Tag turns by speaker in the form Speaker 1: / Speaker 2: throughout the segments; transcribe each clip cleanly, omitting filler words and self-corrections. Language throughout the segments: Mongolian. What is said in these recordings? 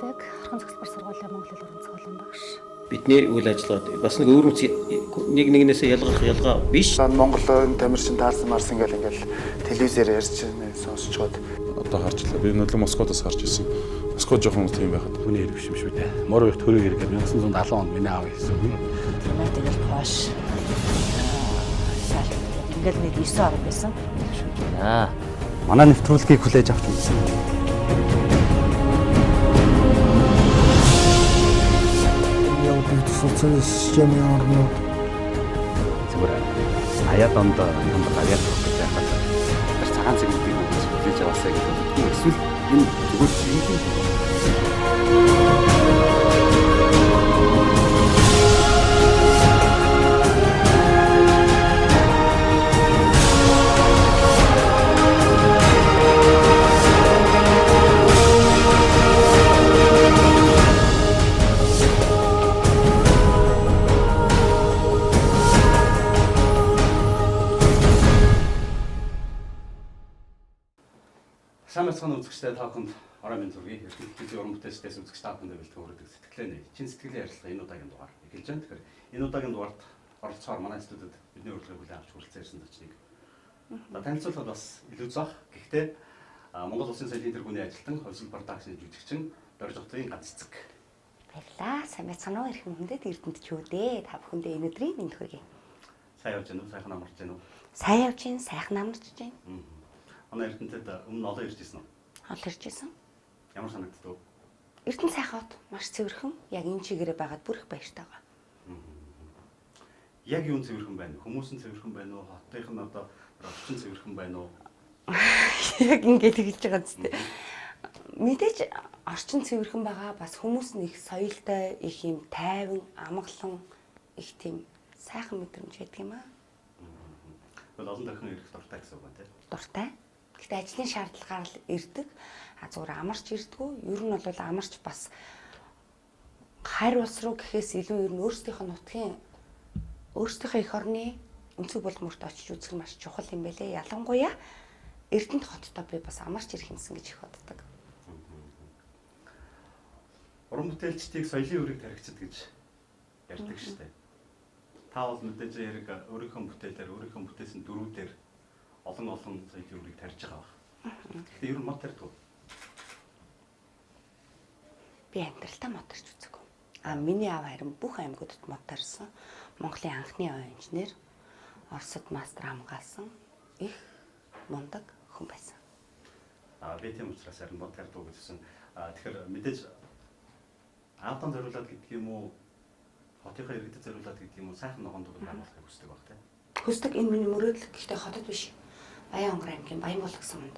Speaker 1: ажилладаг Орхон цогцлбор сургуулийн Монгол хэл уран зохиолын багш.
Speaker 2: Бидний үйл ажиллагаа бас нэг өөр нэг нэгнээс ялгах ялгаа биш.
Speaker 3: Монголын тамирчин таарсан марсан ингээл телевизээр ярьж сонсчод
Speaker 4: одоо харж илаа. Би нөлөө Москвадаас гарч ирсэн. Москва жоохон тийм байхад.
Speaker 5: Хүний хэрэг биш юм шүү дээ. Морь их төрөг хэрэг 1970 онд миний аав хийсэн.
Speaker 6: Тэгэл хоош. Ингээл нэг 9 орн байсан.
Speaker 5: Манай нэвтрүүлгийг хүлээж авч үзсэн.
Speaker 3: социалист системийн орнууд
Speaker 5: зүгээр аяад онд юм аваад гэж яхад тэр цагаан цэглэлтийг хүлээж аваасаа гэдэг. Эсвэл энэ зүгээр Самцхан үзэгчтэй та бүхэнд орой минь зүрхий эрхлэлтийн уран бүтээлчдээс үзэгч та бүхэндээ бэлтгэн хүргэдэг сэтгэлээ нэг чин сэтгэлийн ярилцлага энэ удаагийн дугаар эхэлж байна. Тэгэхээр энэ удаагийн дугаард оролцохоор манай студид бидний урилгыг хүлээн авч хүрэлцэн ирсэн зочныг танилцуулахад бас илүү зах. Гэхдээ Монгол Улсын соёлын тэргүүний ажилтан Хувьсгал продакшны жүжигчин Дорж Утгын ганц цэцэг.
Speaker 6: Баярлаа. Сайн байцгаана уу эрхэм хүндэт Эрдэнэт ч үү дээ. Та бүхэндээ энэ өдрийн мэнд хүргэе.
Speaker 5: Сайн явж байна уу? Сайхан амарч байна уу?
Speaker 6: Сайн явж байна, сайхан амарч байна.
Speaker 5: Манай Эрдэнэтэд өмнө олон ирж ирсэн үү?
Speaker 6: Олон ирж ирсэн.
Speaker 5: Ямар санагддаг вэ?
Speaker 6: Эрдэнэ сайхаад маш цэвэрхэн, яг энэ чигээрээ байгаад бүр их баяртай байгаа.
Speaker 5: Яг юу цэвэрхэн байна? Хүмүүс нь цэвэрхэн байна уу? Хотынх нь одоо орчин цэвэрхэн байна уу?
Speaker 6: Яг ингэж хэлж байгаа зү. Мэдээж орчин цэвэрхэн байгаа, бас хүмүүс нь их соёлтой, их юм тайван, амгалан, их тийм сайхан мэдрэмж байдаг юм аа.
Speaker 5: Бол олон дахин ирэх дуртай гэсэн үг байна тийм.
Speaker 6: Дуртай. Гэтэ ажлын шаардлагаар л ирдэг. Зүгээр амарч ирдэггүй. Ер нь бол амарч бас хайр улс руу гэхээс илүү ер нь өөрсдийнхөө нутгийн өөрсдийнхөө эх орны өнцөг булгамурт очиж үзэх маш чухал юм байлээ. Ялангуяа Эрдэнэт хоттой би бас амарч ирэх юмсан гэж их боддог.
Speaker 5: Уран бүтээлчдийг соёлын үрийг тархицад гэж ярьдаг шүү дээ. Та бол мэдээж яг өөрийнхөө бүтээлээр өөрийнхөө бүтээсэн дөрүүдээр олон соёлын үрийг тарьж байгаа баг. Гэхдээ ер нь мод тарьдаг.
Speaker 6: Би амьдралтаа мод тарьж үзээгүй. Миний аав харин бүх аймагуудад мод тарьсан. Монголын анхны оюун инженер, Оросд мастер хамгаалсан их мундаг хүн байсан.
Speaker 5: Би тийм учраас харин мод тарьдаг гэсэн. Тэгэхээр мэдээж аавтан зориулаад гэдэг юм уу? Хотынхаа иргэдэд зориулаад гэдэг юм уу? Сайхан ногоон дугуй байгуулахыг хүсдэг баг тийм.
Speaker 6: Хүсдэг энэ миний мөрөөдөл гэхдээ хотод биш. Баян-Онгор аймгийн Баянбул гэсэн хүнд.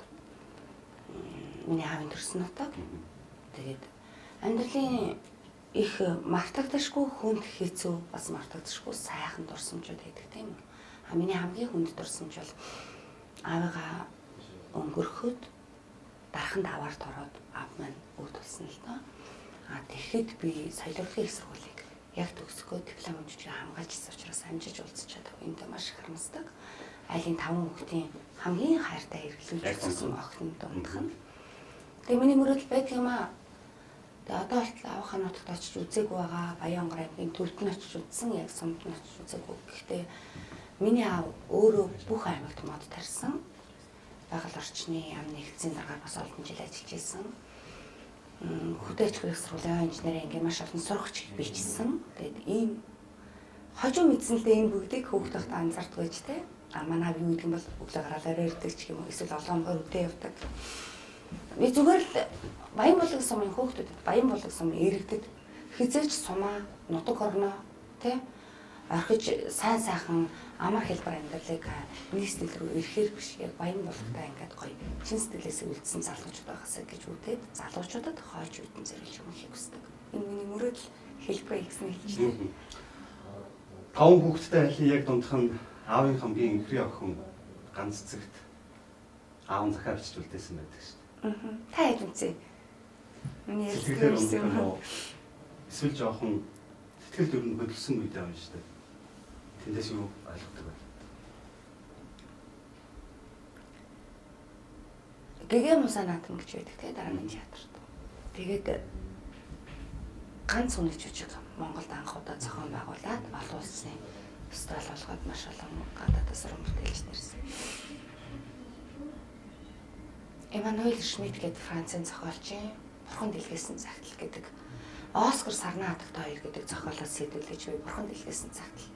Speaker 6: Миний аавын төрсөн нутаг. Тэгээд амьдралын их мартагдашгүй хүнд хэцүү бас мартагдашгүй сайхан дурсамжууд байдаг тийм үү. Миний хамгийн хүнд дурсамж бол аавыгаа өнгөрөхөд дарханд аваарт ороод аав маань үүд болсон л доо. Тэгэхэд би соёлын их сургуулийг яг төгсгөө диплом өнжиж хамгаалж ирсэн учраас амжиж уулзчаад энд маш их харамсдаг. Айлын 5 хүүхдийн хамгийн хайртай хэрэглүүлсэн охин дундх нь. Тэгээ миний мөрөдөл байдаг юм аа. Тэгээ одоо болтол аавынхаа нутагт очиж үзээгүй байгаа. Баян-Онгор аймгийн төвд нь очиж үзсэн, яг сумд нь очиж үзээгүй. Гэхдээ миний аав өөрөө бүх аймагт мод тарьсан. Байгаль орчны яамны нэгдсэн дараагаар бас олон жил ажиллаж ирсэн. Хөдөөж хүрэх сургуулийн инженерийн анги маш олон сурагч бичсэн. Тэгээд ийм хожуу мэдсэнлээ энэ бүгдийг хөөхд тахта анзаардаг байж тээ. Манай юу гэдэг юм бол өглөө гараад орой ирдэг ч юм уу эсвэл олонгоор өдөө явдаг. Би зүгээр л Баянбулаг сумын хөөхдөд Баянбулаг сумын иргэдэд хизээч сумаа нутаг орноо тий орхиж сайн сайхан амар хэлбэр амьдралыг нийслэл рүү ирэхээр биш яг Баянбулагтай ингээд гоё чин сэтгэлээс үлдсэн залуучууд байгаасаа гэж үдээд залуучуудад хойч үдэн зэрэлж өмөхийг хүсдэг. Энэ миний мөрөөдөл хэлбэр ихсэн хэлж байна.
Speaker 5: 5 хүүхэдтэй айлын яг дундх нь аавын хамгийн энхри охин ганц цэгт аав нь захиа бичиж үлдээсэн байдаг шүү дээ.
Speaker 6: Та яг үнцээ. Миний
Speaker 5: сэтгэл юм. Эсвэл жоохон сэтгэл дөрөнд хөдөлсөн үед явна шүү дээ. Тэндээс юу ойлгодог вэ?
Speaker 6: Гэгээ мусаа наадам гэж байдаг те дараагийн театрт. Тэгээд ганц хүний жүжиг Монголд анх удаа зохион байгуулад олон улсын фестивал болгоод маш олон гадаадаас уран бүтээлч нэрсэн. Эммануэль Шмидт гэдэг Францын зохиолчин Бурхан дэлгэсэн цагтл гэдэг Оскар Сарна хатагт хоёр гэдэг зохиолоос сэдвүүлж буй Бурхан дэлгэсэн цагтл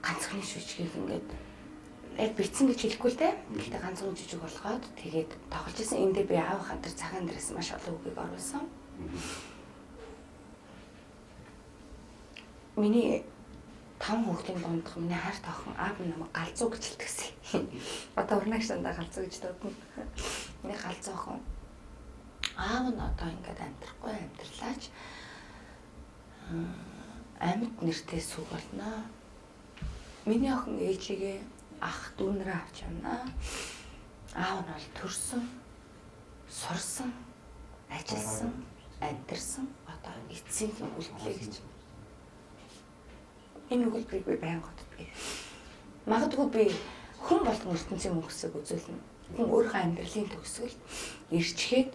Speaker 6: ганцхан жүжигийг ингээд яг битсэн гэж хэлэхгүй л дээ. Гэхдээ ганцхан жүжиг болгоод тэгээд тоглож исэн. Энд дээр би аав хатар цагаан дээрээс маш олон үгийг оруулсан. Миний 5 хүүхдийн дундх миний хайр тоохон аав намайг галзуу гэж хэлдэг. Одоо урнагч дандаа галзуу гэж дуудана. Миний галзуу охин аав нь одоо ингээд амьдрахгүй амьдралаач амьд нэртэй сүг болно. Миний охин ээжигээ ах дүүнрээ авч явна. Аав нь бол төрсөн, сурсан, ажилласан, амьдэрсэн одоо эцсийн үлдлээ гэж. Энэ үгэлбэрийг би байнга боддог. Магадгүй би хүн болгон ертөнцийн мөнгөсөг үзүүлнэ. Хүн өөрийнхөө амьдралын төгсгөл ирчгээд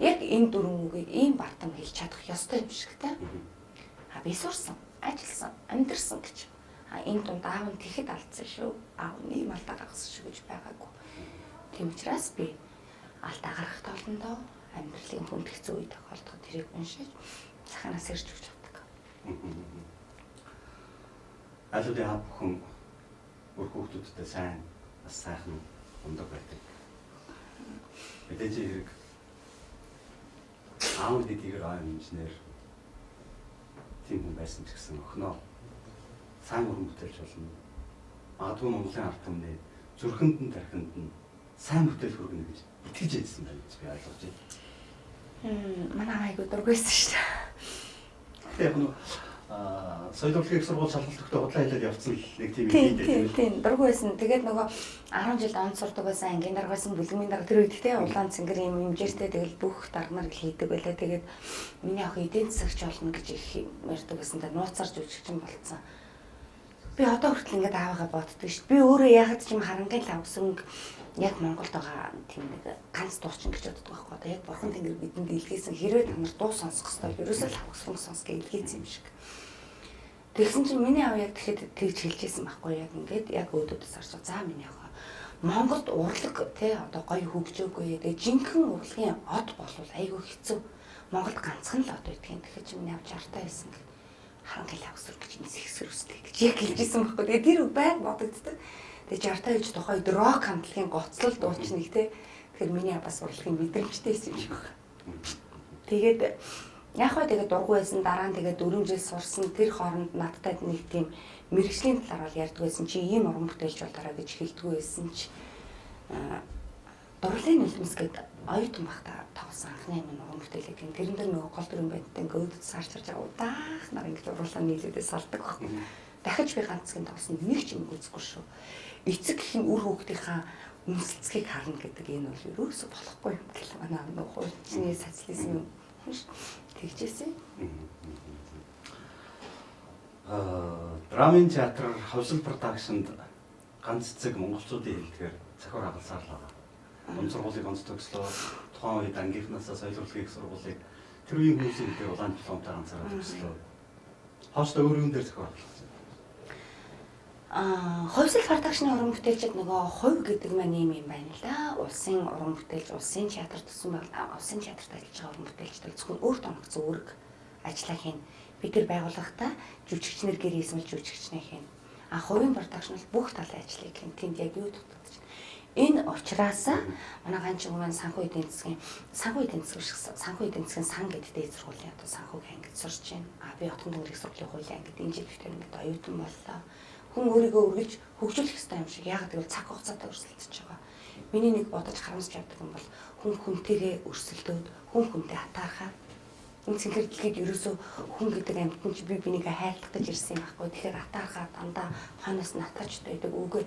Speaker 6: яг энэ дөрвөн үгийг ийм бартам хэлж чадах ёстой юм шиг та. Би сурсан, ажилласан, амьдэрсэн гэж. Энэ дунд аав нь тэгэхэд алдсан шүү. Аав нь ийм алдаа гаргасан шүү гэж байгаагүй. Тийм учраас би алдаа гаргах толондоо амьдралын хүндэгцэн үе тохиолдоход тэрийг уншиж цаханаас ирж өгч чаддаг.
Speaker 5: Алуудын хав бүхэн өөр хүүхдүүдтэй сайн бас сайхан ундаг байдаг. Мэдээж хэрэг аав дэдгээр аав инженер тийм хүн байсан ч гэсэн охиноо сайн уран бүтээлч болно. Магадгүй Монголын ард түмний зүрхэнд нь тархинд нь сайн бүтээл хүргэнэ гэж итгэж байсан байна гэж би ойлгож байна.
Speaker 6: Манай айгуу дургүйсэн шүү дээ.
Speaker 5: Яг нь соёлын их сургууль шалгалттай худлаа хэлээд явцсан л нэг тийм юм дээ.
Speaker 6: Тийм дургүйсэн. Тэгээд нөгөө 10 жил онц сурдаг байсан ангийн даргасан бүлгмийн дарга тэр үед те улаан цэнгэр юм хэмжээтэй тэгэл бүх даргамар хийдэг байлаа. Тэгээд миний охин эдийн засагч болно гэж их ярьдаг байсан. Тэгээд нууцарч үжигчин болцсон. Би одоо хүртэл ингээд аавыгаа боддог шүү. Би өөрөө ягаад ч юм харангийн лавсанг яг Монголд байгаа тийм нэг ганц дуучин гэж боддог байхгүй. Одоо яг Бурхан Тэнгэр бидэнд илгээсэн хэрвээ та нар дуу сонсох ёстой. Ерөөсөө лавсанг сонсгоо илгээсэн юм шиг. Тэгсэн чинь миний аав яг тэгэхэд тэгж хэлжсэн байхгүй яг ингээд яг өөдөөс орж за миний аав Монголд урлаг тий одоо гоё хөгжөөгүй. Тэгээ жинхэнэ урлагийн од болвол айгүй хэцүү. Монголд ганцхан л од байдгийн. Тэгэхээр чи миний аав 60 таа байсан гэх харангийн лавсанг гэж нисэхсэр үстэй гэж яг хэлжсэн байхгүй. Тэгээ тэр байг бодогддог. Тэгээ 60 таа гэж тухайд рок хамтлагийн гоцлол дуучныг тий. Тэгэхээр миний аав бас урлагийн мэдрэмжтэй байсан юм шиг байна. Тэгээд яг хөө тэгээд дургүй байсан дараа нь тэгээд 4 жил сурсан тэр хооронд надтай нэг тийм мэрэгжлийн талаар бол ярьдаг байсан чи ийм уран бүтээлч болоорой гэж хэлдэг байсан чи дурлалын нулимс гэдэг оюутан багтаа тоглосон анхны минь уран бүтээлэг юм тэрэн дээр нөгөө гол дүрэн байдтай ингээд өөдөд сарч байгаа удаах нар ингээд уруулаа нийлүүдээ салдаг байхгүй дахиж би ганцхан тоглосон нэг ч юм үзэхгүй шүү эцэг гэх нь үр хүүхдийнхаа үнсэлцгийг харна гэдэг энэ бол ерөөсө болохгүй юм гэл манай нөгөө хуульчны социализм юм тэгжээсэн.
Speaker 5: Драмын театр Ховсол продакшнд ганц цэг монголчуудын хэлдгээр захиар хагалсаар л байгаа. Дунд сургуулийг онц төгслөө тухайн үед ангийнхнаасаа соёлын их сургуулийг тэр үеийн хүмүүсийн хэлдгээр улаан дипломтой ганцаараа төгслөө. Хооштой өөр юм дээр захиар хагалсан.
Speaker 6: Ховсол продакшны уран бүтээлчид нөгөө хувь гэдэг маань юм байна л да. Улсын уран бүтээлч, улсын театр төсөн байгаад улсын театрт ажиллаж байгаа уран бүтээлчд зөвхөн өөрт оногдсон үүрэг ажиллаа хийн. Бид тэр байгууллагатаа жүжигчнэр гэр хийсэн жүжигчнээ хийн. Хувийн продакшн бол бүх талын ажлыг хийн. Тэнд яг юу дутагдаж байна. Энэ учраас манай ганчин хүмүүс санхүү эдийн засгийн сан гэдэг дээд сургуулийн одоо санхүүгийн ангид сурч байна. Би Хотгон Тэнгэрийн сургуулийн хуулийн ангид энэ жил битэр ингээд оюутан боллоо. Хүн өөрийгөө үргэлж хөгжүүлэх хэрэгтэй юм шиг. Яг гэвэл цаг хугацаатай өрсөлдөж байгаа. Миний нэг бодож харамсч явдаг юм бол хүн хүнтэйгээ өрсөлдөөд хүн хүнтэй хатаархаад энэ цэнхэр дэлхийд ерөөсөө хүн гэдэг амьтан чи би бинийг хайлтах гэж ирсэн юм байхгүй. Тэгэхээр хатаархаад дандаа хойноос натаачтай байдаг. Үгүй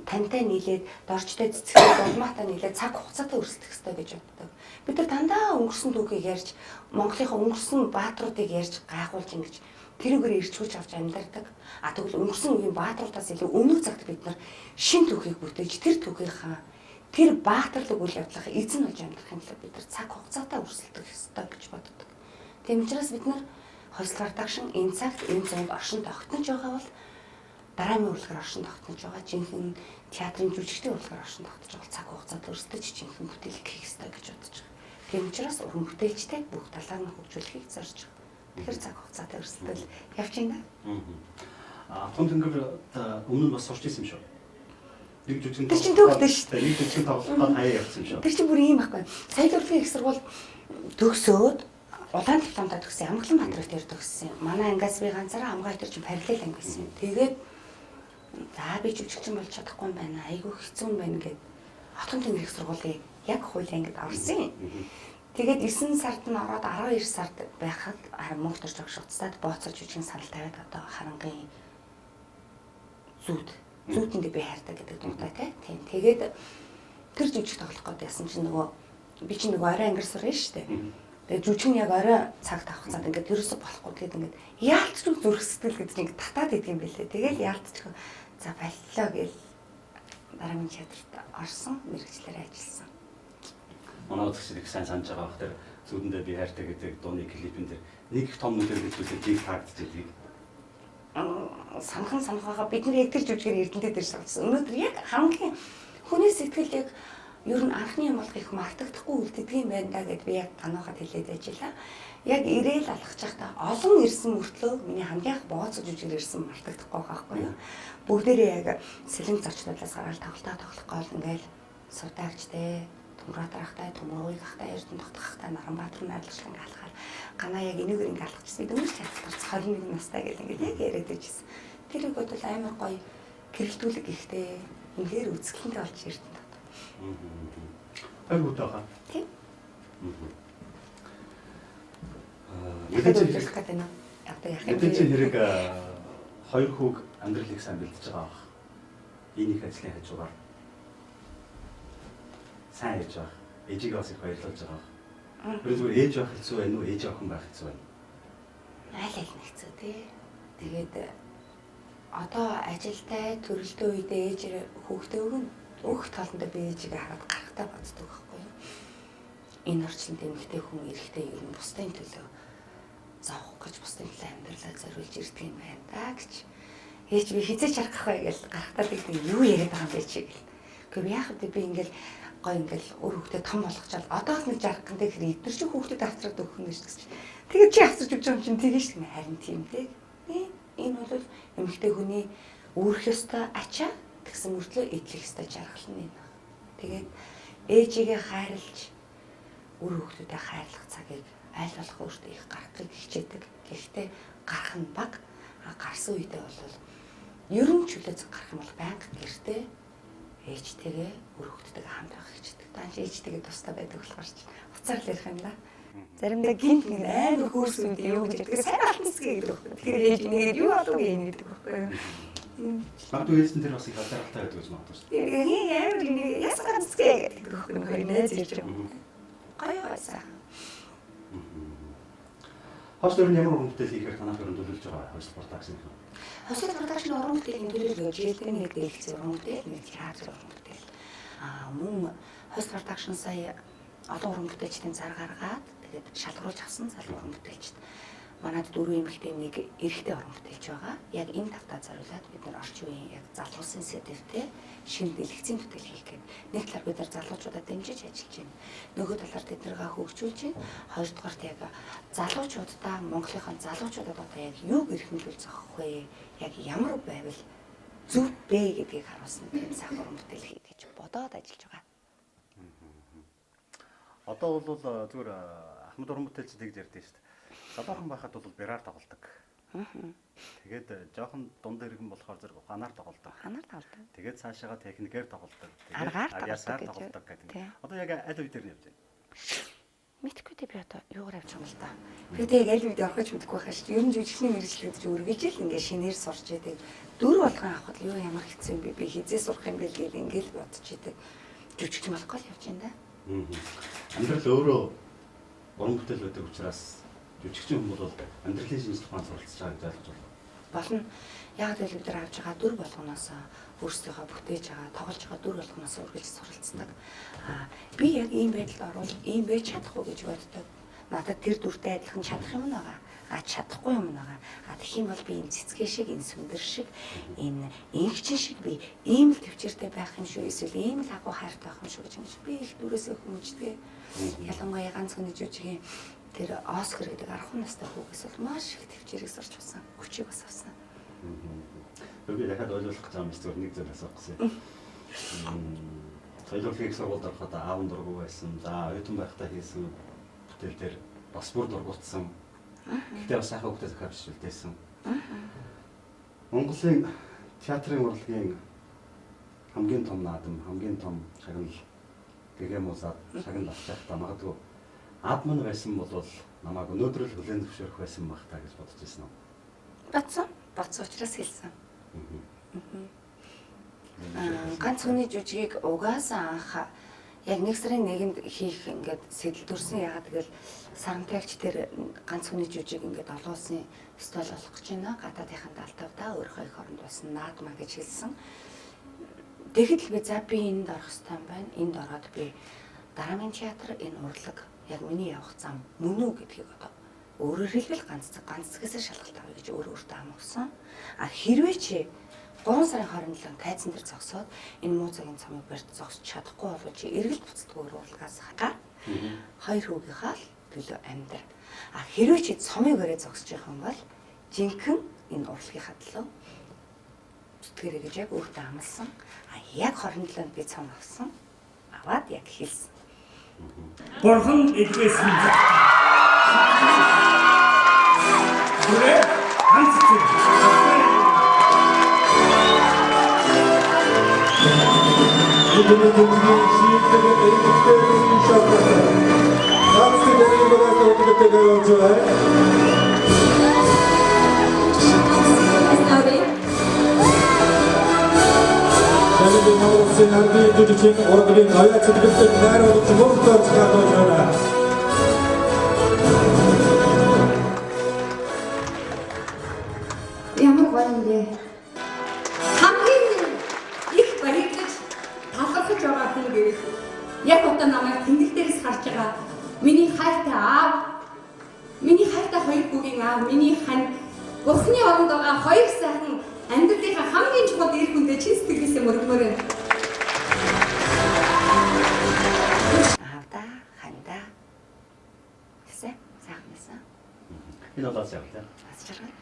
Speaker 6: тантай нийлээд дорчтой цэцгэлээ долмаатай нийлээд цаг хугацаатай өрсөлдөх хэрэгтэй гэж боддог. Бид нар дандаа өнгөрсөн түүхийг ярьж Монголынхаа өнгөрсөн баатруудыг ярьж гайхуулж ингэж тэрүүгээр ирчгүүлж авч амьдардаг. Тэгвэл өнгөрсөн үеийн баатруудаас илүү өмнөх цагт бид нар шин түүхийг бүтээж тэр түүхийнхаа тэр баатарлаг үйл явдлынхаа эзэн болж амьдрах юм л бид нар цаг хугацаатай өрсөлдөх ёстой гэж боддог. Тийм учраас бид нар хосл продакшн энэ цагт энэ зуунд оршин тогтнож байгаа бол драмын урлагаар оршин тогтнож байгаа. Жинхэнэ театрын жүжигчдийн урлагаар оршин тогтнож байгаа цаг хугацаанд өрсөлдөж жинхэнэ бүтээлэг хийх ёстой гэж бодож байгаа. Тийм учраас уран бүтээлчтэй бүх талаар нь хөгжүүлэхийг зорж байгаа. Тэгэхээр цаг хугацаатай өрсөлдөл явж байна.
Speaker 5: Том тэнгэр өмнө нь бас сурч ирсэн юм шүү. Нэг жүжигэн
Speaker 6: Тэр чинь төгөлтэй шүү дээ.
Speaker 5: Нэг жүжигэн тоглоход хаяа явсан юм шүү.
Speaker 6: Тэр чинь бүр ийм байхгүй. Соёлын урлагийн их сургууль төгсөөд Улаан дипломтой төгссөн, Амгаланбаатар дээр төгссөн. Манай ангиас би ганцаараа хамгаалт төр чинь параллел анги байсан. Тэгээд за би жүжигчин болж чадахгүй юм байна. Айгүй хэцүү юм байна гэд Хотгон тэнгэр их сургуулийн яг хуулийн ангид орсон. Тэгээд 9 сард нь ороод 12 сард байхад Монгол төрч огшгоцтаад бооцолж жүжигэн санал тавиад одоо харангийн зүүдэнд би хайртай гэдэг дуутай тийм. Тэгээд тэр жүжиг тоглох гээд ясан чинь би чинь орой ангир сурна шүү дээ. Тэгээд жүжигэн яг орой цагт авах цагт ингээд ерөөсө болохгүй тэгээд ингээд яалтч зүрх сэтгэл гэдэг чинь ингээд татаад идэв юм билээ. Тэгээд яалтч за боллоо гэл дараагийн театрт орсон, мэргэжлэр ажилласан.
Speaker 5: Манай үзэгчид их сайн санаж байгаа бах тэр зүудэндээ би хайртай гэдэг дууны клипэн дээр нэг их том нүдээр хэлбэлээ тийг таагдчихдаг.
Speaker 6: Санахаа бид нар яг тэр жүжигээр эрдэнэтэй дээр сонссон. Өнөөдөр яг хамгийн хүний сэтгэл яг ер нь анхны юм болох их мартагдахгүй үлддэг юм байна да гэд би яг танаахад хэлээд ажиллаа. Яг ирээл алхаж байхдаа олон ирсэн мөртлөө миний хамгийн их бооцож жүжигээр ирсэн мартагдахгүй байхгүй юу. Бүгдээрээ яг сэлэн зорчнуудаас гараад тоглолтоо тоглох гол ингээл судаагчтэй Төмрөт ахтай, Төмрөгийг ахтай, Эрдэнэ тогтохтай, Наранбаатар найрлагч ингээ алхахаар ганаа яг энэгээр ингээ алхчихсан. Дөнгөж чадвар 21 настай гэл ингээ яг яриад байжсэн. Тэрийг бодвол амар гоё гэрэлтүүлэг ихтэй ингээр үзэсгэлэнтэй болж ирдэн тоо.
Speaker 5: Айгуу таага.
Speaker 6: Тийм.
Speaker 5: Мэдээж
Speaker 6: хэлэх гэдэг нь одоо яг
Speaker 5: мэдээж хэрэг хоёр хүүг амьдралыг сайн бэлдэж байгаа бах. Энийг ажлын хажуугаар сайн ээж баг. Ээжигээ бас их баярлуулж байгаа. Би зүгээр ээж байх хэцүү байна уу, ээж охин байх хэцүү байна.
Speaker 6: Айл хэцүү тий. Тэгээд одоо ажилтай төрөлтөө үедээ ээжээ хүүхдээ өгнө. Өөх талдаа би ээжигээ хараад гарахтаа боддог байхгүй юу. Энэ орчинд эмэгтэй хүн эрэхтэй ер нь бусдын төлөө заах гэж бусдын төлөө амьдралаа зориулж ирдэг юм байна да гэж. Ээж би хизээч харах вэ гэж гарахтаа тэгтээ юу яриад байгаа юм бэ чи гэл. Гэхдээ яах вэ би ингээл гой ингээл өөр хүүхдээ том болгочоод одоо л нэг жаргах гэнтэй хэрэг эдгээр чи хүүхдэд авчраад өгөх юм шүү дээ. Тэгээд чи авчирч өгч байгаа юм чинь тэгэж шүү дээ. Харин тийм дээ. Энэ бол эмэгтэй хүний үүрэх ёстой ачаа тэгсэн мөртлөө эдлэх ёстой жаргал нь энэ. Тэгээд ээжигээ хайрлж өөр хүүхдүүдэд хайрлах цагийг аль болох өөртөө их гаргахыг хичээдэг. Гэхдээ гарах нь баг. Гарсан үедээ бол ер нь чөлөө гарах юм бол банк гэртээ ээжтэйгээ өөр хүүхдтэйгээ хамт байх хичээдэг. Тааш ээжтэйгээ тустай байдаг болохоор ч уцаар л ярих юм да. Заримдаа гинт нэг амар хөрс үед юу гэж яддаг сайн алтцгээ гэдэг байхгүй. Тэгэхээр ээж нэгээд юу болов гэж ингэдэг байхгүй юу.
Speaker 5: Магадгүй ээжтэн тэр бас их алдаргалтай байдаг гэж магадгүй шүү дээ.
Speaker 6: Амар нэг ясгаацгээ гэдэг байхгүй юу. Хоёр найз ирж байгаа. Гоё байсан.
Speaker 5: Хос дөрөв ямар уран бүтээл хийхээр танах өрөнд төлөвлөж байгаа хос продакшн юм.
Speaker 6: Хос продакшн уран бүтээлийн төлөвлөгөө жилдээ нэг дэлгэц уран бүтээл, нэг театр уран бүтээл. Мөн хос продакшн сая олон уран бүтээлчдийн зар гаргаад тэгээд шалгаруулж авсан залуу уран бүтээлчд. Манайд 4 эмэгтэй нэг эрэгтэй уран бүтээлч байгаа. Яг энэ тавтаа зориулаад бид нар орчин үеийн яг залуусын сэдвтэй шинэ дэлгэцийн бүтээл хийх гээд нэг талаар бид нар залуучуудад дэмжиж ажиллаж байна. Нөгөө талаар тэднийгээ хөгжүүлж байна. Хоёрдугаарт яг залуучуудаа Монголынхаа залуучуудад одоо яг юуг эрхэмлүүл зохих вэ? Яг ямар байвал зөв бэ гэдгийг харуулсан тийм цаг уран бүтээл хийх гэж бодоод ажиллаж байгаа.
Speaker 5: Одоо бол зүгээр Ахмад уран бүтээлч тэгж ярьдээ шүү дээ. Залуухан байхад бол бяраар тоглодог. Тэгээд жоохон дунд иргэн болохоор зэрэг ханаар тоглодог.
Speaker 6: Ханаар тоглодог.
Speaker 5: Тэгээд цаашаага техникээр тоглодог.
Speaker 6: Тэгээд
Speaker 5: ясаар тоглодог гэдэг. Одоо яг аль үе дээр нь явж байна?
Speaker 6: Мэдхгүй дээ би одоо юугаар явж байгаа юм л да. Би тэг аль үед орохч мэдэхгүй байгаа шүү дээ. Ер нь жүжигчний мэргэжлүүд ч өргөж ил ингээ шинээр сурч идэг. Дөрв болгон авахд юу ямар хэцүү юм бэ? Би хизээ сурах юм бэл гэл ингээл бодож идэг. Жүжигч болохгүй л явж байна да.
Speaker 5: Амьдрал өөрөө уран бүтээл байдаг учраас жүжигчин хүмүүс бол амьдралын шинж тухайн суралцж байгааг ойлгож байна.
Speaker 6: Болно. Яг л бид нар авч байгаа дүр болгоноос өөрсдийнхөө бүтээж байгаа, тоглож байгаа дүр болгоноос үргэлж суралцдаг. Би яг ийм байдалд орвол ийм байж чадахгүй гэж боддог. надад тэр дүртэй адилхан чадах юм байгаа. Чадахгүй юм байгаа. Тэгэх юм бол би энэ цэцгээ шиг, энэ сүндэр шиг, энэ инхчин шиг би ийм л төвчээртэй байх юм шүү, эсвэл ийм л агуу хайртай байх юм шүү гэж би их дүүрээсээ хүмүүждэг. Ялангуяа ганц хүний жүжигийн тэр Оскар гэдэг 10 настай хүүгээс бол маш их төвчээрийг сурч авсан, хүчийг бас авсан.
Speaker 5: Би дахиад ойлгох гэж байгаа юм зүгээр нэг зүйл асуух гэсэн. Соёлын сургуульд ороход аав дургу байсан. За оюутан байхдаа хийсэн бүтээл дээр бас бүр дургуутсан. Гэхдээ бас сайхан хүүхдээ зохиолч шилдээсэн. Монголын театрын урлагийн хамгийн том наадам, хамгийн том шагнал гэгэмузаад шагнал авчихтаа магадгүй ад мань байсан бол намайг өнөөдөр л хүлээн зөвшөөрөх байсан баг та гэж бодож байсан уу?
Speaker 6: Бацсан учраас хэлсэн. Ганц хүний жүжигийг угаасаа анх яг 1 сарын 1-нд хийх ингээд сэдэлдүрсэн. Ягаад гэвэл сарамтайгч тэр ганц хүний жүжиг ингээд олон улсын фестивал болох гэж байна. Гадаадынхаа даалтавдаа өөрөө их оронд болсон наадмаа гэж хэлсэн. Тэгэхэд л би за би энд орох хэрэгтэй юм байна. Энд ороод би дараагийн театр энэ урлаг яг миний явах зам мөн үү гэдгийг одоо өөрөөр хэлбэл ганц цагаас шалгалт авъя гэж өөртөө амгсан. Хэрвээ чи 3 сарын 27-нд тайзан дээр зогсоод энэ муу цагийн цомыг барьж зогсож чадахгүй бол чи эргэлт буцдаггүй урлагаас хагар 2 хүүгийнхаа л төлөө амьдрал. Хэрвээ чи цомыг барьж зогсож явах юм бол жинхэнэ энэ урлагийнхаа төлөө зүтгэрэй гэж яг өөртөө амласан. Яг 27-нд би цом авсан. Аваад яг хэлсэн.
Speaker 7: Бурхан эдгээсэн. Түрээ ганц зүйл.
Speaker 8: Ямар гоё юм бэ? Хамгийн их баярлаж талархаж байгаа хүн гэвэл яг одоо намайг тэмдэг дээрээс харж байгаа миний хайртай аав, миний хайртай 2 хүүгийн аав, миний хань Бурхны оронд байгаа 2 сайхан амьдралынхаа хамгийн чухал эрх хүндээ чин сэтгэлээсээ мөргмөр юм.
Speaker 6: Аавда, ханда. Тэсэ, сайхнасаа.
Speaker 5: Энэ удаас яг тийм.
Speaker 6: Бас жаргал.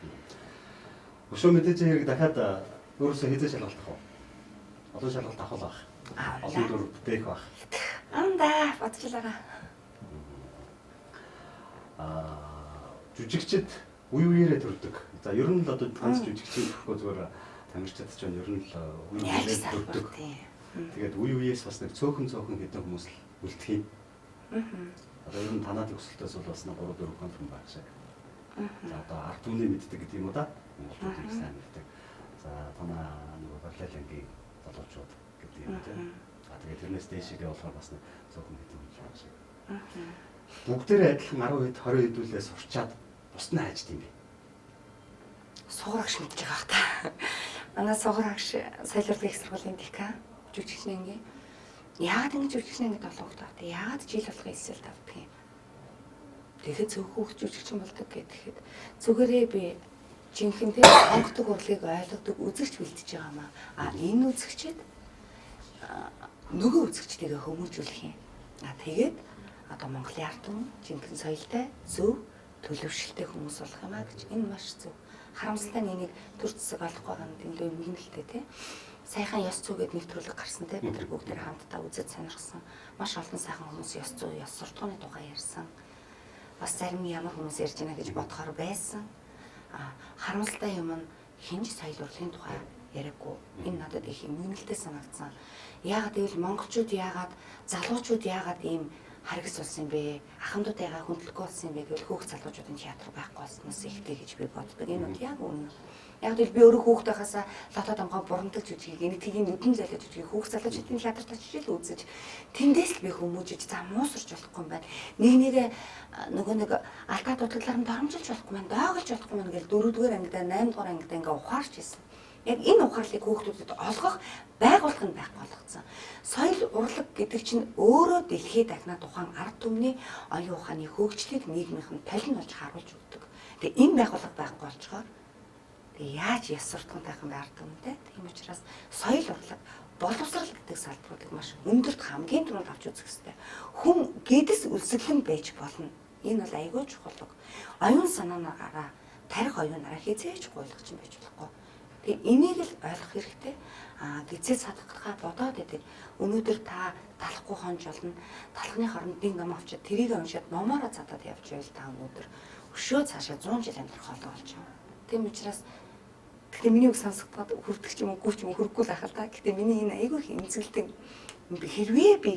Speaker 5: Өшөө мэдээж хэрэг дахиад өөрөөсөө хизээ шалгалт авах уу? Одоо шалгалт авах байх. Олон дүр бүтээх байх.
Speaker 6: Андаа бодлоо.
Speaker 5: Жүжигчд үе үеэрээ төрдөг. За ер нь л одоо ганц жүжигчийн гэхгүй зүгээр тамирч чадчих нь ер нь л үе үеэрээ төрдөг. Тэгээд үе үеэс бас нэг цөөхөн хэдэн хүмүүс л үлдэх юм. Одоо ер нь танаад өсөлтөөс бол бас 3-4 хүн байх шиг. За одоо ард түмний мэддэг гэдэг юм уу да? Монголчууд их сайн мэддэг. За танаа нөгөө Барлалангийн залуучууд гэдэг юм тийм. За тэгээд тэрнээс дээшгээ болохоор бас нэг цөөхөн хэдэн хүн байх шиг. Бүгдээрээ адилхан 10 хэд 20 хэдүүлээ сурчаад бус нь хайж тийм бэ.
Speaker 6: Суурагш мэдж байгаа та. Манай суурагш соёлын их сургуулийн декан жүжигчнэнгийн яагаад ингэ жүжигчнэн гэдэг олон хүмүүс тавтай. Яагаад жил болгоо хэлсэл тавдаг юм. Тэгэхээр зөвхөн хүүхд жүжигчин болдог гэхэд зүгээрээ би жинхэнэ тэр онгодог урлагийг ойлгодог үзэгч бэлтэж байгаа маа. Энэ үзэгчэд нөгөө үзэгчтэйгээ хүмүүжүүлэх юм. Тэгээд одоо Монголын ард түмэн жинхэнэ соёлтой зөв төлөвшөлтэй хүмүүс болох юм а гэж энэ маш зөв. Харамсалтай нэг төр зэсэг олохгүй байгаа нь дэндүү нэгнэлтэй тий. Сайхан ёс зүйгээд нэвтрүүлэг гарсан тий. Бид нар бүгд хамтдаа үзэж сонирхсан. Маш олон сайхан хүмүүс ёс зүй, ёс суртахууны тухай ярьсан. Бас зарим ямар хүмүүс ярьж байна гэж бодохоор байсан. Харамсалтай юм нь хинж соёл урлагийн тухай яриаггүй. Энэ надад их нэгнэлтэй санагдсан. Яагаад гэвэл монголчууд яагаад залуучууд яагаад ийм харгас болсон бэ? Ахмадууд яагаад хүндлэхгүй болсон юм бэ гэвэл хүүхд залуучуудын театр байхгүй болсноос ихтэй гэж би боддог. Энэ нь яг үнэ. Яг л би өөрөө хүүхдээ хасаа лото домгоо бурамдаг жүжигийг энэ тгийн нүдэн зайлаж жүжигийг хүүхд залуучуудын театрт очиж л үзэж тэндээс л би хүмүүжиж за муусарч болохгүй юм байна. Нэгээ нөгөө нэг алдаа дутагдлаар нь доромжилж болохгүй юм байна. Доогөлж болохгүй юм гэж 4-р ангидаа 8-р ангидаа ингээ ухаарч ирсэн. Яг энэ ухаарлыг хүүхдүүдэд олгох байгууллага нь байхгүй болгоцсон. Соёл урлаг гэдэг чинь өөрөө дэлхийд дахнаад ухаан ард түмний оюун ухааны хөгжлийг нийгмийнх нь толин болж харуулж өгдөг. Тэгээ энэ байгууллага байхгүй болчоор тэгээ яаж яс суртахуунтай юм бэ ард түмэнтэй. Тийм учраас соёл урлаг боловсрал гэдэг салбаруудыг маш өндөрт хамгийн түрүүнд авч үзэх хэрэгтэй. Хүн гэдэс үлсгэлэн байж болно. Энэ бол айгүй чухал. Оюун санаанаараа тарих оюунаараа хизээж гуйлгаж юм байж болохгүй. Тэгээ энийг л ойлгох хэрэгтэй. Гизээ садгахаа бодоод идэг. Өнөөдөр та талахгүй хонж болно. Талхны хоронд дин ном авчиад тэрийг уншаад номоороо цадаад явж байвал та өнөөдөр өшөө цаашаа 100 жил амьдрах хоолой болж байгаа. Тийм учраас гэхдээ миний үг сонсоход хүрдэг ч юм уу, ч юм уу хүрхгүй л ахал та. Гэхдээ миний энэ айгүй их эмзэглдэг хэрвээ би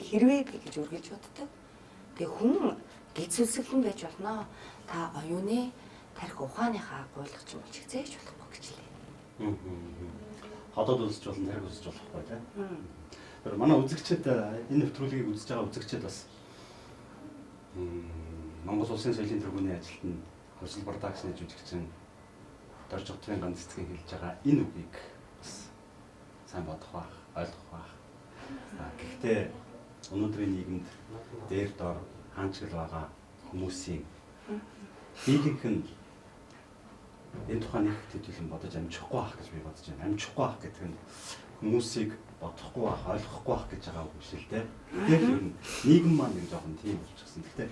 Speaker 6: гэж үргэлж боддог. Тэгээ хүн гизүүлсэглэн байж болно. Та оюуны тарих ухааныхаа гуйлгаж юм болж хизээж болохгүй гэж лээ.
Speaker 5: Хотод үзэж болно, тарих үзэж болохгүй тийм. Тэр манай үзэгчид энэ нэвтрүүлгийг үзэж байгаа үзэгчид бас Монгол улсын соёлын тэргүүний ажилтны Хөрсөл продакшны жүжигчин Дорж Утгын ганц цэцгийн хэлж байгаа энэ үгийг бас сайн бодох байх, ойлгох байх. Гэхдээ өнөөдрийн нийгэмд дээр дор хаанчгал байгаа хүмүүсийн биелийнх нь энэ тухайн их төдийлөн бодож амжихгүй байх гэж би бодож байна. Амжихгүй байх гэдэг нь хүмүүсийг бодохгүй байх, ойлгохгүй байх гэж байгаа үг шил дээ. Тэгэхээр нийгэм маань нэг жоохон тийм болчихсон. Гэхдээ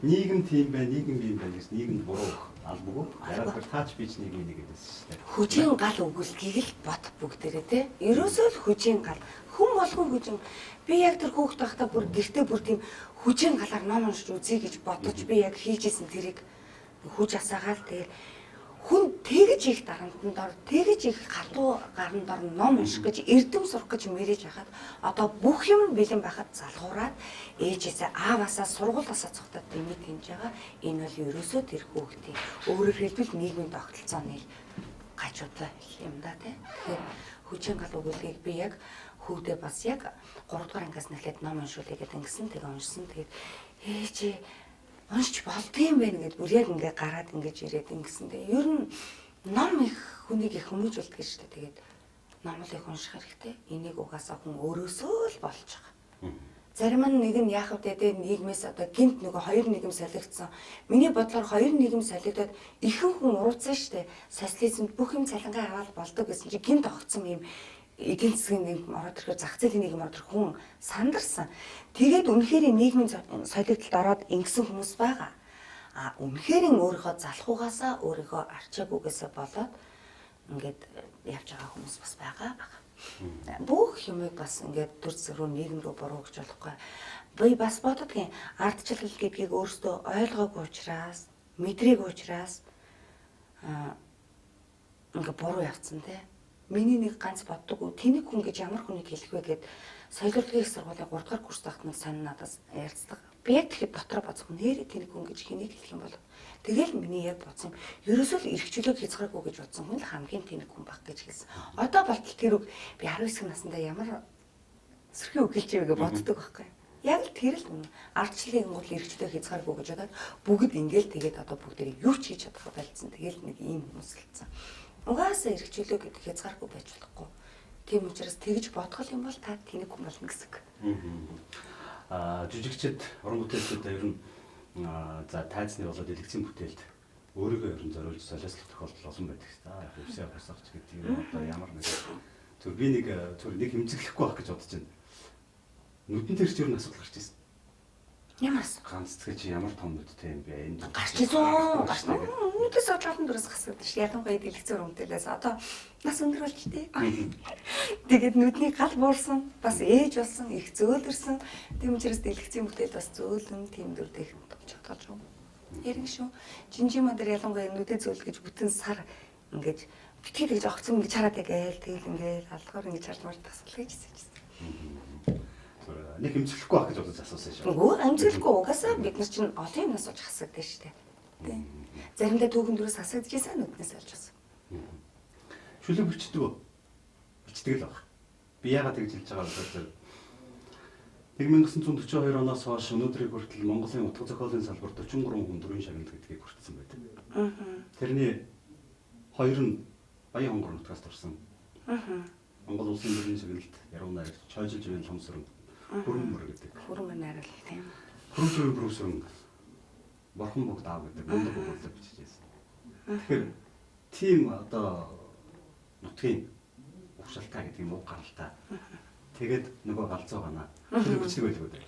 Speaker 5: нийгэм тийм бай, нийгэм юм байна гэж нийгэмд буруу албагүй. Яагаад гэвэл таач бич нийгмийн нэг гэдээс шүү дээ.
Speaker 6: Хүжийн гал өгүүлгийг л бот бүгдээрээ те. Ерөөсөө л хүжийн гал. Хүн болгон хүжин. Би яг тэр хүүхэд байхдаа бүр гэртээ бүр тийм хүжийн галаар ном уншиж үзье гэж бодож би яг хийжсэн тэрийг хүж асаагаал тэгээд хүн тэгж их дарамтанд ор тэгж их хатуу гаранд ор ном унших гэж эрдэм сурах гэж мэрэж хахад одоо бүх юм бэлэн байхад залхуураад ээжээсээ ааваасаа сургуулиасаа цогтоод дэмий тэмж байгаа. Энэ бол ерөөсөө тэр хүүхдийн өөрөөр хэлбэл нийгмийн тогтолцооны гажуудаа юм да тий. Тэгэхээр хүчин гал өгүүлгийг би яг хүүдээ бас яг 3 дугаар ангиас нэхлээд ном уншуулъя гэдэг ингэсэн тэгээ уншсан тэгээд ээжээ уншиж болдгийм байх гэд бүр яг ингээ гараад ингэж ирээд ингэсэн. Тэгээ ер нь ном их хүнийг их хүмүүжүүлдэг шүү дээ. Тэгээд номыг их унших хэрэгтэй. Энийг угаасаа хүн өөрөөсөө л болж байгаа. Зарим нь нэг нь яах вэ дээ нийгмээс одоо гинт нөгөө хоёр нийгэм солигдсон. Миний бодлоор хоёр нийгэм солигдоод ихэнх хүн урууцсан шүү дээ. Социализмд бүх юм цалингаа аваад болдог гэсэн чи гинт огцсон юм эдийн засгийн нийгэм ороод ирэхээр зах зээлийн нийгэм ороод хүн сандарсан. Тэгээд үнэхээр нийгмийн солигдолд ороод ингэсэн хүмүүс байгаа. Үнэхээр өөрийнхөө залхуугаасаа өөрийнхөө арчаагүйгээсээ болоод ингээд явж байгаа хүмүүс бас байгаа. Бүх юмыг бас ингээд төр зөрүү нийгэм рүү буруу гэж болохгүй. Би бас боддгийн ардчлал гэдгийг өөртөө ойлгоогүй учраас, мэдрээгүй учраас ингээд буруу явцсан те. Миний нэг ганц боддог. Тэнийг хүн гэж ямар хүнийг хэлэх вэ гэд соёл урлагийн сургуулийн 3 дугаар курс тахт нэг сайн надаас ярилцдаг. Би яг тэгэхэд дотор бодсон. Нэрээ тэнийг хүн гэж хэнийг хэлэх юм бол тэгэл миний яг бодсон. Ерөөсөө л эрхчлөөг хязгааргүй гэж бодсон хүн л хамгийн тэнэг хүн баг гэж хэлсэн. Одоо болтол тэр үг би 19 наснда ямар сэрхий үг хэлж байгааг боддог байхгүй. Яг л тэр л үнэ. Ардчлалын гол эрхчлөөг хязгааргүй гэж бодоод бүгд ингээл тэгээд одоо бүгдээ юу ч хийж чадах байлцсан. Тэгэл нэг ийм хүмүүс хэлсэн. Угаасаа эрхчлөө гэдэг хязгааргүй байж болохгүй. Тийм учраас тэгж бодгол юм бол та тэнэг хүн болно гэсэн үг.
Speaker 5: Жүжигчид, уран бүтээлчид ер нь за тайзны болоод дэлгэцийн бүтээлд өөрийгөө ер нь зориулж солиослох тохиолдол олон байдаг шүү дээ. Яг өвсөө хасагч гэдэг юм одоо ямар нэг зөв би нэг хэмжиглэхгүй байх гэж бодож байна. Нүдэн дээр ч ер нь асуудал гарч ирсэн.
Speaker 6: Ямар
Speaker 5: ганц цэцгээ чи ямар том нүдтэй юм бэ? Энд
Speaker 6: гарч ирсэн. Нүдээс одлон дөрөс гасдаг ш. Ялангуяа дэлгэцэн өрөмтөлөөс одоо нас өндөр болж тээ. Тэгээд нүдний гал буурсан, бас ээж болсон, их зөөлрсөн. Тийм учраас дэлгэцэн бүтээл бас зөөлөн тийм дүр дэх тогтоож байгаа. Ярин шүү. Жинжима дээр ялангуяа нүдээ зөөл гэж бүтэн сар ингэж битгий гэж огцом ингэж хараад ягайл тэгэл ингээл алгаар ингэж харж марж тасгал гэж хэлсэн.
Speaker 5: Нэг хэмжиглэхгүй байх гэж бодож асуусан шүү.
Speaker 6: Үгүй хэмжиглэхгүй угаасаа бид нар чинь олон юмнаас олж хасагдсан шүү дээ. Тэ. Заримдаа түүхэн дөрөөс хасагдчихсан нүднээс олж хасан.
Speaker 5: Шүлэг бичдэг үү? Бичдэг л баг. Би яагаад тэгж хэлж байгаа вэ? 1942 оноос хойш өнөөдрийг хүртэл Монголын утга зохиолын салбар 43 хүн дөрвөн шагнал гэдгийг хүртсэн байдаг. Тэрний хоёр нь Баян хонгор нутгаас төрсэн. Монгол улсын төрийн сэгэлэлд яруу найрагч чойжилж буй ломсрон хөрөн мөр гэдэг.
Speaker 6: Хөрөнгө найрал тийм.
Speaker 5: Хөрөн борхон бүгд аав гэдэг мундаг өгүүлбэр бичижсэн. Тэгэхээр тийм одоо нутгийн угшилтаа гэдэг юм уу гаралтай. Тэгээд нөгөө галзуу гана. Шилэгчдэг байлгүй дээ.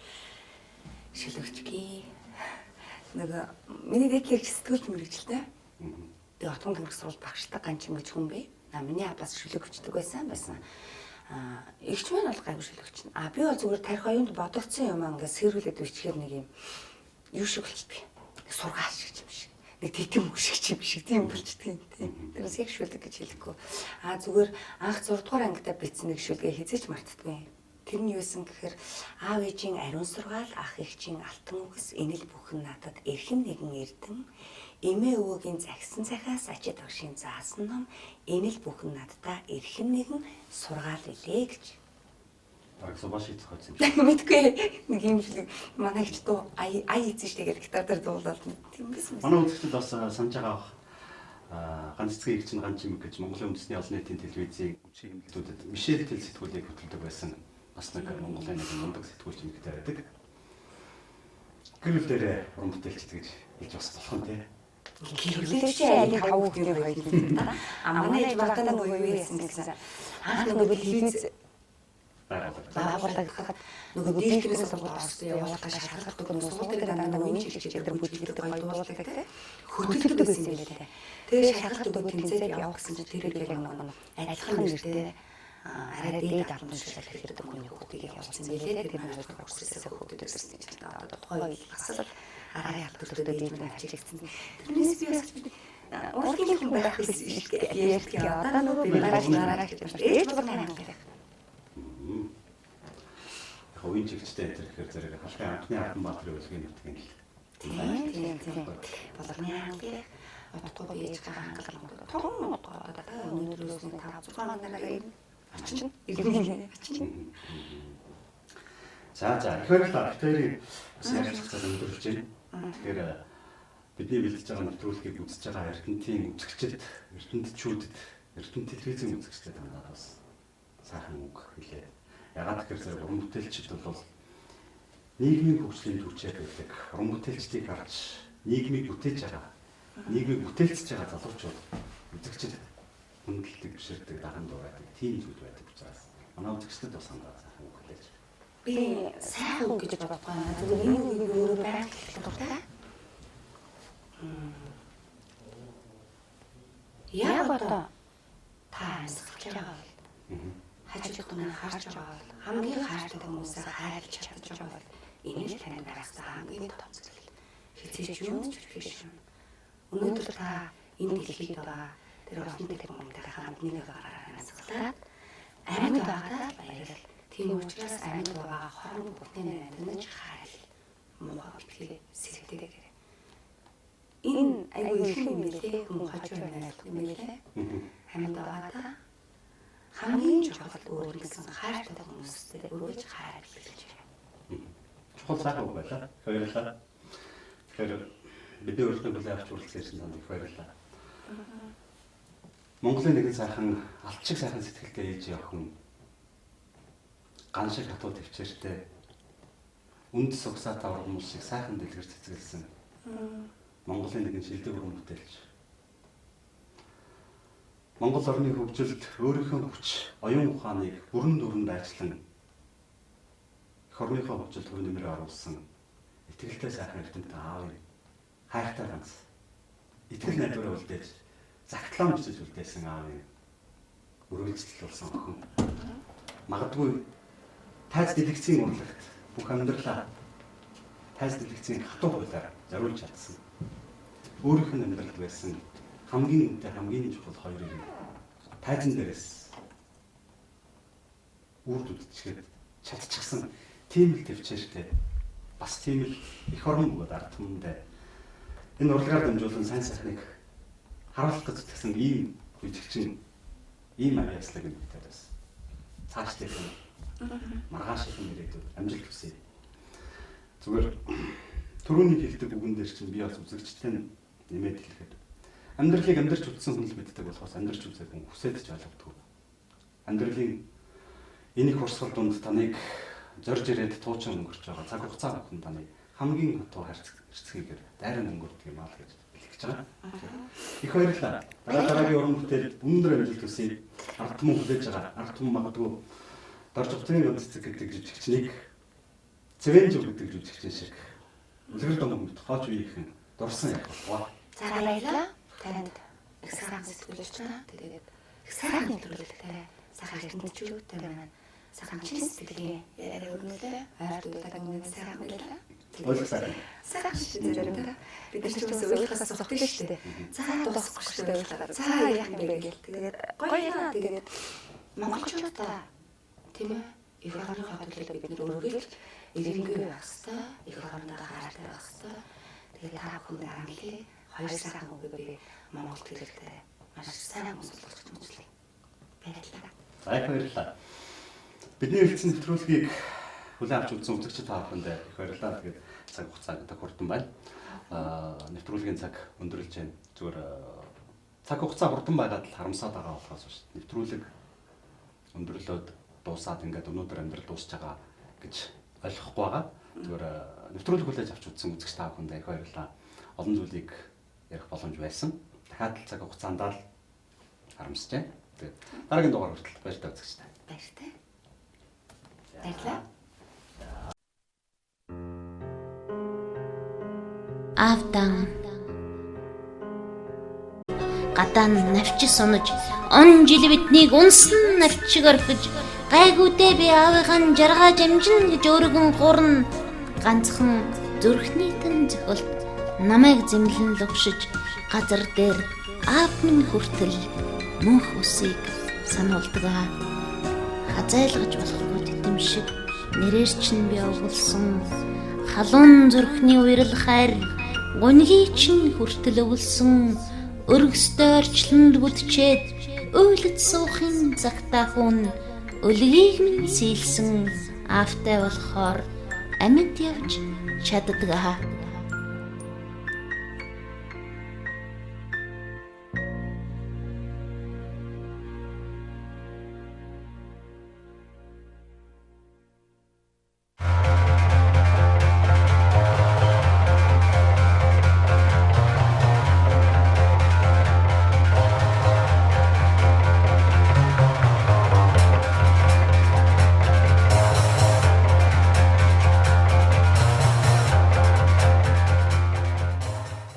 Speaker 6: Шилэгчгүй. Нөгөө миний дэхлэх сэтгүүлч мэрэгчлээ. Тэгээ отгон гэрх сурал багштай ганчин гэж хүн бэ. Миний абаас шилэгчдэг байсан. Игч маань бол гайгүй шилэгч. Би бол зүгээр тарих оюунд бодогдсон юм аа ингээд сэрүүлээд бичгээр нэг юм юу шиг болчихдаг. Сургаал шиг юм шиг. Нэг тэтэм үг шиг юм шиг тийм болчихдаг юм тийм. Тэрээс яг шүлэг гэж хэлэхгүй. Зүгээр анх 6 дугаар ангидаа бичсэн нэг шүлгээ хизээч мартдаггүй. Тэр нь юусэн гэхээр аав ээжийн ариун сургаал, ах эгчийн алтан үгс, энэл бүхэн надад эрхэм нэгэн эрдэн, эмээ өвөгийн загсан цахиас ачид агшийн заасан ном, энэл бүхэн наддаа эрхэм нэгэн сургаал илээ гэж.
Speaker 5: Аргасаа баш хийх гэсэн.
Speaker 6: Мэдгүй нэг юм шиг манай ихч дуу ай эзэн штэ гэдэг гитар дээр дуулаад тийм байсан.
Speaker 5: Манай үзэгчид бас санаж байгаа ганц эцгийн их чинь ганц юм гэж Монголын үндэсний олон нийтийн телевизийн үчиг хэмнэлтүүдэд Мишель Тэл сэтгүүлийг хөтөлдөг байсан. Бас нэг Монголын нэг мундаг сэтгүүлч юм гэдэг байдаг. Гэрэл дээр уран бүтээлчд гэж хэлж бас болох нь тий.
Speaker 6: Гэрлээ чи аль 5 хүүхдийн хоёр юм да. Манай ээж багтаа нөгөө юу яасан гэсэн. Анх нөгөө телевиз бааруулаад нөгөө дийлхнээс сургууль орсон явуулах гэж шалгалт өгөх сургуулийн дандаа нөгөө энэ чиглэлээр дээр бүжиглдэг гоё дуулдаг те. Хөдөлгдөг байсан юм байна те. Тэгээ шалгалт өгөх тэмцээд явах гэсэн чинь тэр яг нөгөө адилхан нэртэй арай дээд албан тушаал хэрэгтэй хүний хүүхдийг явуулсан байлээ. Тэр нөгөө курсээс хүүхдүүд ирсэн чинь одоо тухайн бас арай алдуулдаг дээд нь авчигдсан. Тэрнээс би бас урлагийн хүн байх гэсэн шүү дээ. Ярьдаг. Одоо нөгөө би багш нараа гэж байна. Ээж бүр хангах.
Speaker 5: Ховын чигчтэй энэ тэгэхээр зэрэг халахын анхны хатан баатрын үлгийн нутгийн л.
Speaker 6: Тийм. Болгоны хангах. Утгагүй ээж хангах. Том утгаа одоо өнөөдрөөс нэг 5-6 хоногоор ирнэ. Ачин. Ачин.
Speaker 5: За тэгэхээр л битэрийн бас ярих цаг өндөрлөж байна. Тэгэхээр бидний бэлдэж байгаа нэвтрүүлгийг үзэж байгаа эрдэнтийн үзэгчид, эрдэнтчүүдэд, эрдэнэт телевизийн үзэгчдэд надад бас сайхан үг хэлээ. Ягаад гэхээр уран бүтээлчид бол нийгмийн хөгжлийн түвшээр байдаг. Уран бүтээлчдийг харж нийгмийг бүтээж байгаа, нийгмийг бүтээлцэж байгаа залуучууд үзэгчид хүндэлдэг, биширдэг, дахин дураадаг тийм зүйл байдаг учраас манай үзэгчдэд бас санаа сайхан үг хэлээж.
Speaker 6: Би сайхан үг гэж бодохгүй байна. Зүгээр энэ үгийг өөрөө байх дуртай. Яг одоо та амьсгалж байгаа бол хажууд нь харж байгаа бол хамгийн хайртай хүмүүсээ хайрлаж чадж байгаа бол энэ л танд байхсан хамгийн том зүйл. Хизээч юм ч биш юм. Өнөөдөр та энэ дэлхийд байгаа тэр олон тэр хүмүүстэй хамт нэг гараар амьсгалаад амьд байгаад баярал. Тийм учраас амьд байгаа хорон бүхний амьд нь хайр. Муу битгий сэтгдэг. Энэ аюул юм билээ хүн хажуу найрлах юм билээ. Амьд байгаадаа хамгийн чухал өөр нэгэн хайртай хүмүүстэй өрөөж хайр билж байна.
Speaker 5: Чухал сайхан үг байлаа. Баярлалаа. Тэгэхээр бидний урилгын бүлээн авч хүрэлцсэн танд их баярлалаа. Монголын нэгэн сайхан алчиг сайхан сэтгэлтэй ээж явах хүн ган шиг хатуу төвчээртэй үнд сугсаатай ургамал шиг сайхан дэлгэр цэцгэлсэн Монголын нэгэн шилдэг уран бүтээлч. Монгол орны хөгжилд өөрийнхөө хүч, оюун ухааныг бүрэн дүрэнд ажиллан эх орныхоо хөгжилд хөв нэмрээ оруулсан итгэлтэй сайхан эрдэмтэн аавын хайртай ганц итгэл найдвараа үлдээж загтлаа бичиж үлдээсэн аавын өрөөлцөл болсон охин. Магадгүй тайз дэлгэцийн урлагт бүх амьдралаа тайз дэлгэцийн хатуу хуулиар зориулж чадсан. Өөрийнх нь амьдралд байсан хамгийн үнэтэй хамгийн чухал хоёрыг тайзан дээрээс үрд үдчихэд чадчихсан тийм л төвчээртэй бас тийм л их орон бөгөөд ард түмэндээ энэ урлагаар дамжуулан сайн сайхныг харуулах гэж тэгсэн ийм үжигчин ийм авьяаслаг юм гэдэг бас цаашдаа маргааш их ирээдүйд амжилт хүсье. Зүгээр түрүүний хэлдэг үгэн дээр чинь би бас үзэгчтэй нэмээд хэлэхэд амьдралыг амьдарч үзсэн хүн л мэддэг болохоос амьдарч үзэх хүн хүсэж ч ойлгохгүй. амьдралын энийг хурцлал дунд таныг зорж ирээд туучин өнгөрч байгаа цаг хугацаа бүхэн таны хамгийн хатуу харьцагчдгээр дайран өнгөрдөг юм аа л гэж хэлж байгаа. Их баярлалаа. Дараагийн уран бүтээл өндөр амжилт хүсье. Ард түмэн хүлээж байгаа. Ард түмэн магадгүй дорж утгын үндэстэг гэдэг жүжигчнийг Цэвэнжүү гэдэг жүжигчин шиг үлгэр дунд хооч үеийнхэн дурсан яг болов.
Speaker 6: За баярлалаа. Танд их сайхан сэтгэлж байна. Тэгээд их сайхан нэвтрүүлэгтэй сайхан эрдэнэчүүдтэй маань сайхан чин сэтгэлийн яриа өрнөлөө ойртуулдаг өмнө сайхан байлаа.
Speaker 5: Ойлголоо.
Speaker 6: Сайхан шийдвэрээ бид нар ч бас ойлгохоос зогтсон шүү дээ. За дуусахгүй шүү дээ ойлголоо. За яах юм бэ гээл. Тэгээд гоё яа тэгээд монголчуудаа тийм ээ их орныхоо төлөө бид нар өргөж ирэнгүй байх хэвээр их орондоо хараатай байх хэвээр. Тэгээд та бүхэн амлие хоёр сайхан үг би монгол хэлээр маш сайн сонсох гэж байна. Баярлалаа.
Speaker 5: Баярлалаа. Бидний хэлсэн нэвтрүүлгийг хүлээн авч үзсэн үзэгчид та бүхэнд их баярлалаа. Тэгээд цаг хугацаа гэдэг хурдан байна. Нэвтрүүлгийн цаг өндөрлж байна. Зүгээр цаг хугацаа хурдан байгаад л харамсаад байгаа болохоос биш. Нэвтрүүлэг өндөрлөөд дуусаад ингээд өнөөдөр амьдрал дуусч байгаа гэж ойлгохгүй байгаа. Зүгээр нэвтрүүлэг хүлээж авч үзсэн үзэгч та бүхэнд их баярлалаа. Олон зүйлийг ярих боломж байсан. Дахиад цаг хугацаанд л харамсаж байна. Тэгээд дараагийн дугаар хүртэл баяртай үзэгчтэй.
Speaker 6: Баяртай. Баярлалаа.
Speaker 9: Авдан гадаан навчис унаж он жил биднийг унсан навчиг орхиж гайгүйдээ би аавынхан жаргаж амжин гэж өөргөн гурна ганцхан зүрхний тэн зохилт намайг зэмлэн лугшиж газар дээр аав минь хүртэл мөнх усыг сануулдаг хазайлгаж болохгүй тэтэм шиг нэрээр чинь би овголсон халуун зүрхний уйрал хайр гунгийн чинь хүртэл өвлсөн өргөстэй орчлонд бүдчээд уйлд суухын цагтаа хүн өлгийг минь сийлсэн аавтай болохоор амьд явж чаддаг